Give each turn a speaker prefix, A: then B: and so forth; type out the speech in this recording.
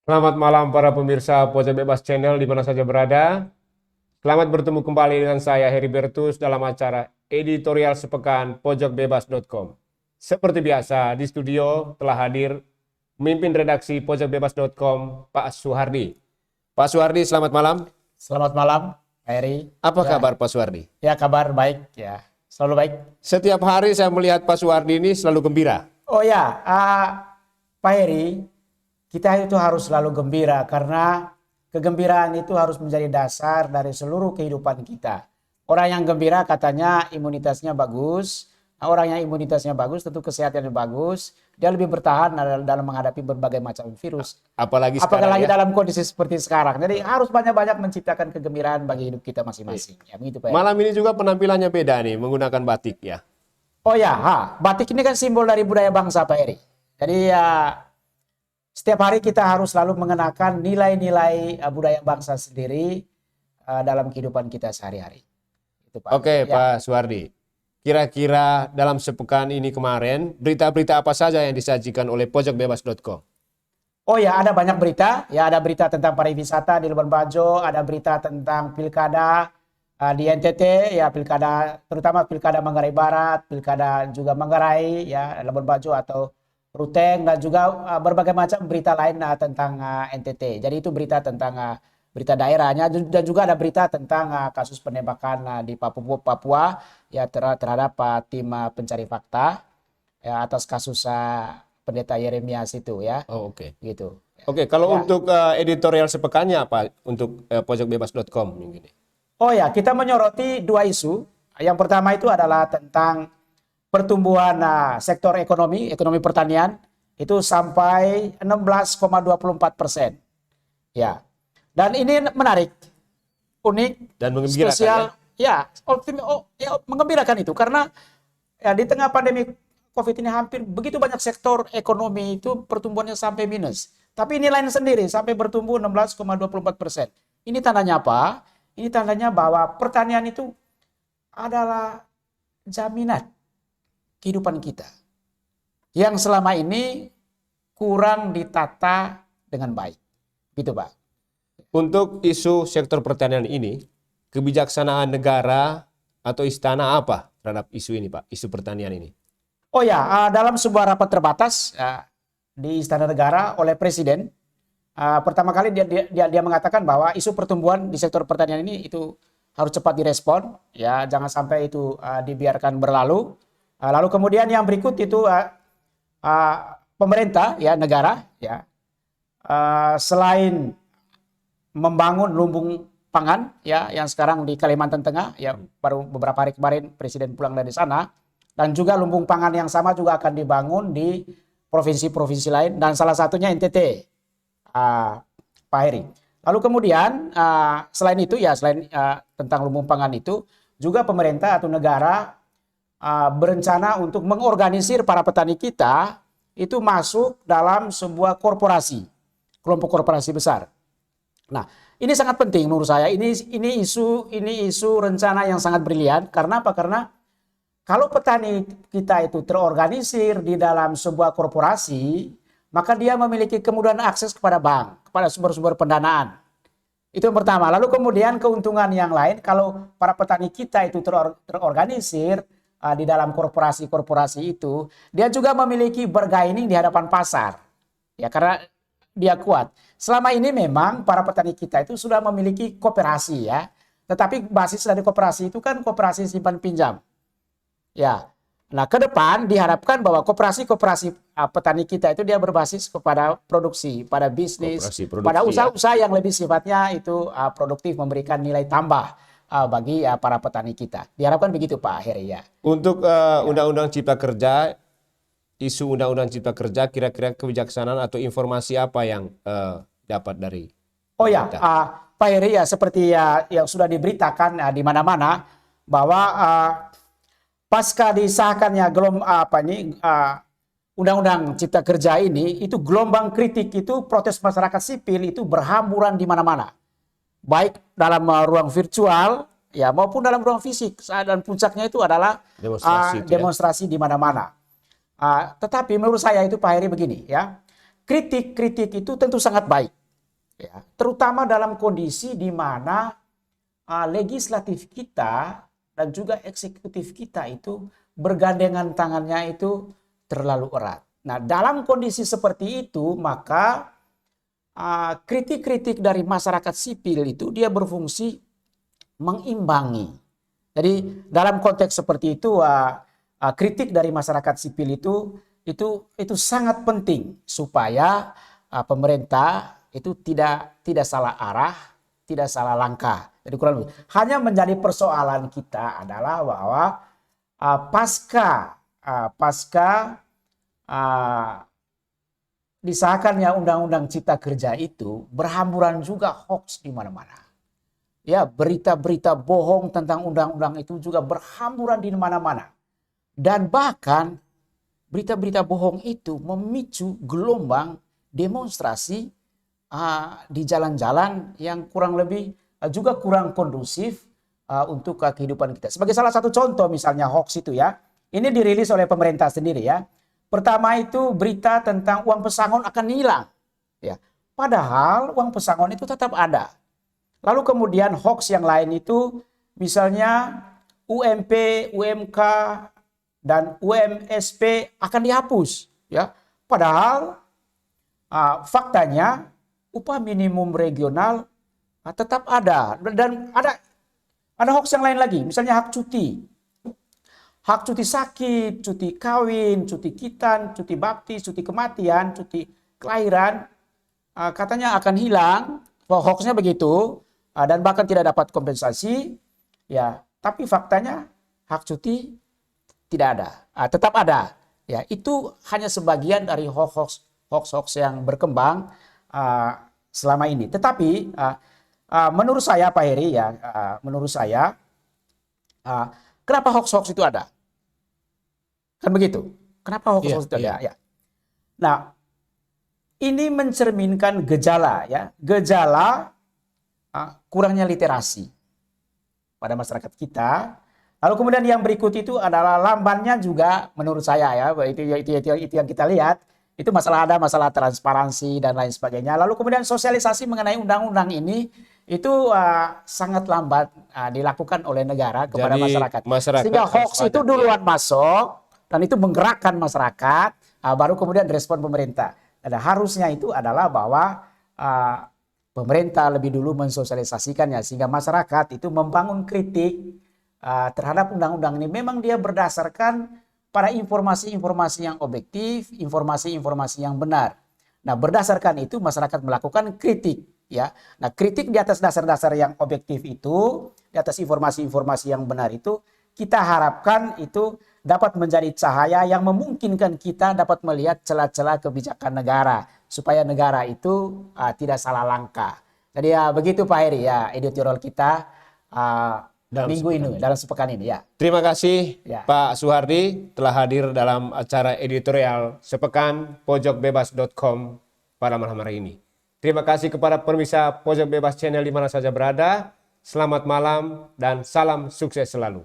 A: Selamat malam para pemirsa Pojok Bebas Channel di mana saja berada. Selamat bertemu kembali dengan saya Heribertus dalam acara editorial sepekan pojokbebas.com. Seperti biasa di studio telah hadir pemimpin redaksi pojokbebas.com Pak Suhardi. Pak Suhardi, selamat malam.
B: Selamat malam, Pak Heri.
A: Apa
B: Ya,
A: kabar Pak Suhardi?
B: ya kabar baik, ya selalu baik.
A: Setiap hari saya melihat Pak Suhardi ini selalu gembira.
B: Oh ya, Pak Heri, kita itu harus selalu gembira karena kegembiraan itu harus menjadi dasar dari seluruh kehidupan kita. Orang yang gembira katanya imunitasnya bagus. Orang yang imunitasnya bagus tentu kesehatannya bagus. Dia lebih bertahan dalam menghadapi berbagai macam virus.
A: Apalagi sekarang
B: Apalagi
A: ya.
B: dalam kondisi seperti sekarang. Jadi harus banyak-banyak menciptakan kegembiraan bagi hidup kita masing-masing. Ya begitu Pak Heri.
A: Malam ini juga penampilannya beda nih, menggunakan batik ya.
B: Oh ya, batik ini kan simbol dari budaya bangsa Pak Heri. Jadi ya setiap hari kita harus selalu mengenakan nilai-nilai budaya bangsa sendiri dalam kehidupan kita sehari-hari. Itu Pak.
A: Oke,
B: Ya.
A: Pak Suhardi. Kira-kira dalam sepekan ini kemarin, berita-berita apa saja yang disajikan oleh pojokbebas.com?
B: Oh ya, ada banyak berita. Ya, ada berita tentang pariwisata di Labuan Bajo, ada berita tentang pilkada di NTT, ya pilkada terutama pilkada Manggarai Barat, pilkada juga Manggarai, ya Labuan Bajo atau Ruteng, dan juga berbagai macam berita lain tentang NTT. Jadi itu berita tentang berita daerahnya, dan juga ada berita tentang kasus penembakan di Papua ya terhadap tim pencari fakta ya atas kasus pendeta Yeremias itu ya,
A: Oh, oke.
B: gitu.
A: Oke, kalau
B: Ya.
A: untuk editorial sepekannya apa untuk pojokbebas.com minggu ini?
B: Oh ya, kita menyoroti dua isu. Yang pertama itu adalah tentang pertumbuhan sektor ekonomi pertanian itu sampai 16,24%. Ya, dan ini menarik, unik,
A: Dan menggembirakan
B: spesial. Ya, menggembirakan itu karena ya di tengah pandemi COVID ini hampir begitu banyak sektor ekonomi itu pertumbuhannya sampai minus. Tapi ini lain sendiri sampai bertumbuh 16,24%. Ini tandanya apa? Ini tandanya bahwa pertanian itu adalah jaminan kehidupan kita yang selama ini kurang ditata dengan baik. Gitu, Pak.
A: Untuk isu sektor pertanian ini, kebijaksanaan negara atau istana apa terhadap isu ini, Pak? Isu pertanian ini.
B: Oh ya, dalam sebuah rapat terbatas di Istana Negara oleh Presiden, pertama kali dia mengatakan bahwa isu pertumbuhan di sektor pertanian ini itu harus cepat direspon, ya jangan sampai itu dibiarkan berlalu. Lalu kemudian yang berikut itu pemerintah ya negara ya selain membangun lumbung pangan ya yang sekarang di Kalimantan Tengah ya baru beberapa hari kemarin Presiden pulang dari sana, dan juga lumbung pangan yang sama juga akan dibangun di provinsi-provinsi lain dan salah satunya NTT, Pak Heri. Lalu kemudian selain itu ya selain tentang lumbung pangan itu juga pemerintah atau negara berencana untuk mengorganisir para petani kita itu masuk dalam sebuah korporasi, kelompok korporasi besar. Nah, ini sangat penting menurut saya. Ini isu rencana yang sangat brilian. Karena apa? Karena kalau petani kita itu terorganisir di dalam sebuah korporasi, maka dia memiliki kemudahan akses kepada bank, kepada sumber-sumber pendanaan. Itu yang pertama. Lalu kemudian keuntungan yang lain, kalau para petani kita itu terorganisir di dalam korporasi-korporasi itu, dia juga memiliki bargaining di hadapan pasar. Ya, karena dia kuat. Selama ini memang para petani kita itu sudah memiliki koperasi ya. Tetapi basis dari koperasi itu kan koperasi simpan pinjam. Ya. Nah, ke depan diharapkan bahwa koperasi-koperasi petani kita itu dia berbasis kepada produksi, pada bisnis, pada usaha-usaha yang lebih sifatnya itu produktif, memberikan nilai tambah bagi para petani kita. Diharapkan begitu Pak Heri ya.
A: Untuk Undang-Undang Cipta Kerja, isu Undang-Undang Cipta Kerja, kira-kira kebijaksanaan atau informasi apa yang dapat dari
B: Oh ya,
A: pemerintah?
B: Pak Heri ya seperti yang sudah diberitakan di mana-mana bahwa pasca disahkannya Undang-Undang Cipta Kerja ini, itu gelombang kritik itu protes masyarakat sipil itu berhamburan di mana-mana. Baik dalam ruang virtual ya maupun dalam ruang fisik, dan puncaknya itu adalah demonstrasi di mana-mana. Tetapi menurut saya itu Pak Heri begini ya, kritik itu tentu sangat baik. ya, terutama dalam kondisi di mana legislatif kita dan juga eksekutif kita itu bergandengan tangannya itu terlalu erat. Nah, dalam kondisi seperti itu, maka kritik-kritik dari masyarakat sipil itu dia berfungsi mengimbangi. Jadi dalam konteks seperti itu, kritik dari masyarakat sipil itu sangat penting supaya pemerintah itu tidak salah arah, tidak salah langkah. Jadi kurang lebih hanya menjadi persoalan kita adalah bahwa pasca disahkannya Undang-Undang Cipta Kerja itu berhamburan juga hoax di mana-mana. Ya, berita-berita bohong tentang undang-undang itu juga berhamburan di mana-mana. Dan bahkan berita-berita bohong itu memicu gelombang demonstrasi di jalan-jalan yang kurang lebih juga kurang kondusif untuk kehidupan kita. Sebagai salah satu contoh misalnya hoax itu ya, ini dirilis oleh pemerintah sendiri ya. Pertama itu berita tentang uang pesangon akan hilang. Ya. Padahal uang pesangon itu tetap ada. Lalu kemudian hoax yang lain itu misalnya UMP, UMK, dan UMSP akan dihapus. Ya. Padahal faktanya upah minimum regional tetap ada. Dan ada hoax yang lain lagi, misalnya hak cuti. Hak cuti sakit, cuti kawin, cuti khitan, cuti baptis, cuti kematian, cuti kelahiran katanya akan hilang. Hoaxnya begitu dan bahkan tidak dapat kompensasi. Ya, tapi faktanya hak cuti tidak ada, tetap ada. Ya, itu hanya sebagian dari hoax yang berkembang selama ini. Tetapi menurut saya Pak Heri ya, menurut saya kenapa hoax itu ada? Kan begitu. Kenapa hoax itu ada? Ya. Nah, ini mencerminkan gejala ya, kurangnya literasi pada masyarakat kita. Lalu kemudian yang berikut itu adalah lambannya juga menurut saya ya, itu yang kita lihat. Itu masalah transparansi dan lain sebagainya. Lalu kemudian sosialisasi mengenai undang-undang ini itu sangat lambat dilakukan oleh negara kepada masyarakat. Sehingga hoax itu duluan masuk dan itu menggerakkan masyarakat, baru kemudian respon pemerintah. Dan harusnya itu adalah bahwa pemerintah lebih dulu mensosialisasikannya sehingga masyarakat itu membangun kritik terhadap undang-undang ini. Memang dia berdasarkan pada informasi-informasi yang objektif, informasi-informasi yang benar. Nah, berdasarkan itu masyarakat melakukan kritik, ya. Nah, kritik di atas dasar-dasar yang objektif itu, di atas informasi-informasi yang benar itu, kita harapkan itu dapat menjadi cahaya yang memungkinkan kita dapat melihat celah-celah kebijakan negara supaya negara itu tidak salah langkah. Jadi ya begitu Pak Heri ya, editorial kita dalam sepekan ini ya.
A: Terima kasih Pak Suhardi telah hadir dalam acara editorial sepekan pojokbebas.com pada malam hari ini. Terima kasih kepada pemirsa Pojok Bebas Channel di mana saja berada. Selamat malam dan salam sukses selalu.